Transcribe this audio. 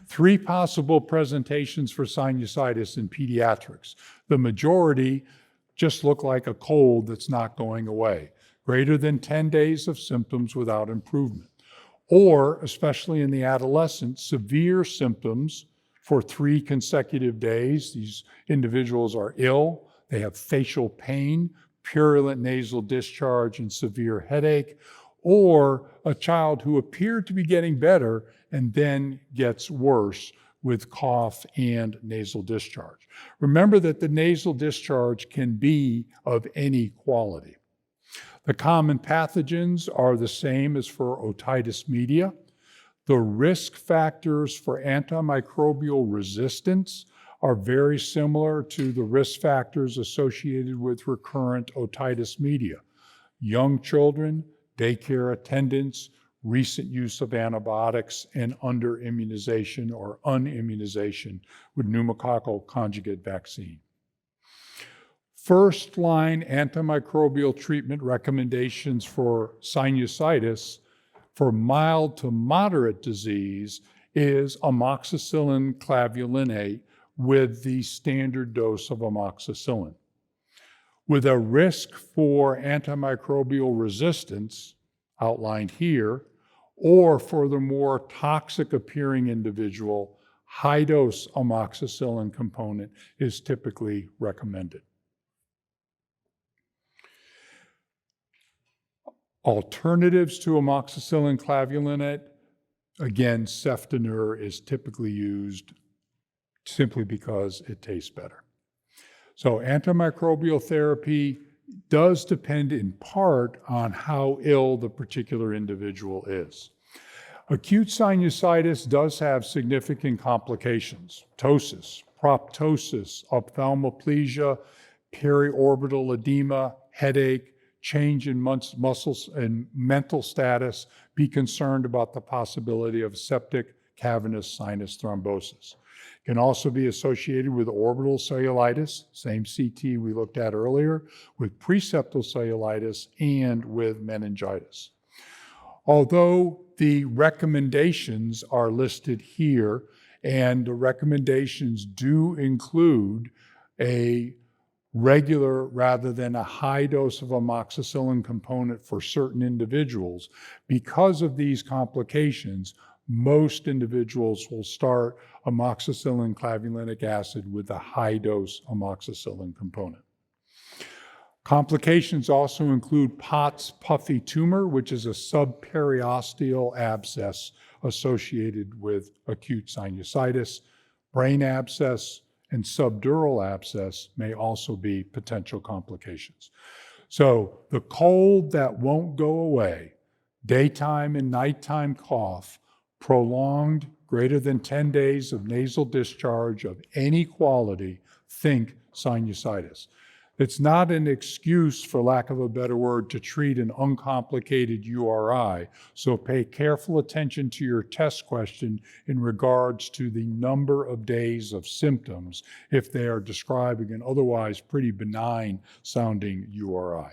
3 possible presentations for sinusitis in pediatrics. The majority just look like a cold that's not going away. Greater than 10 days of symptoms without improvement. Or, especially in the adolescent, severe symptoms for 3 consecutive days. These individuals are ill, they have facial pain, purulent nasal discharge, and severe headache. Or a child who appeared to be getting better and then gets worse with cough and nasal discharge. Remember that the nasal discharge can be of any quality. The common pathogens are the same as for otitis media. The risk factors for antimicrobial resistance are very similar to the risk factors associated with recurrent otitis media. Young children, daycare attendants, recent use of antibiotics, and under-immunization or unimmunization with pneumococcal conjugate vaccine. First-line antimicrobial treatment recommendations for sinusitis for mild to moderate disease is amoxicillin clavulinate with the standard dose of amoxicillin. With a risk for antimicrobial resistance, outlined here, or for the more toxic appearing individual, high-dose amoxicillin component is typically recommended. Alternatives to amoxicillin clavulinate, again, ceftonur is typically used simply because it tastes better. So antimicrobial therapy does depend in part on how ill the particular individual is. Acute sinusitis does have significant complications: ptosis, proptosis, ophthalmoplegia, periorbital edema, headache, change in muscles and mental status. Be concerned about the possibility of septic cavernous sinus thrombosis. It can also be associated with orbital cellulitis, same CT we looked at earlier, with preseptal cellulitis, and with meningitis. Although the recommendations are listed here, and the recommendations do include a regular rather than a high dose of amoxicillin component for certain individuals, because of these complications, most individuals will start amoxicillin clavulanic acid with a high dose amoxicillin component. Complications also include Pott's puffy tumor, which is a subperiosteal abscess associated with acute sinusitis. Brain abscess and subdural abscess may also be potential complications. So the cold that won't go away, daytime and nighttime cough, prolonged greater than 10 days of nasal discharge of any quality, think sinusitis. It's not an excuse, for lack of a better word, to treat an uncomplicated URI, so pay careful attention to your test question in regards to the number of days of symptoms if they are describing an otherwise pretty benign sounding URI.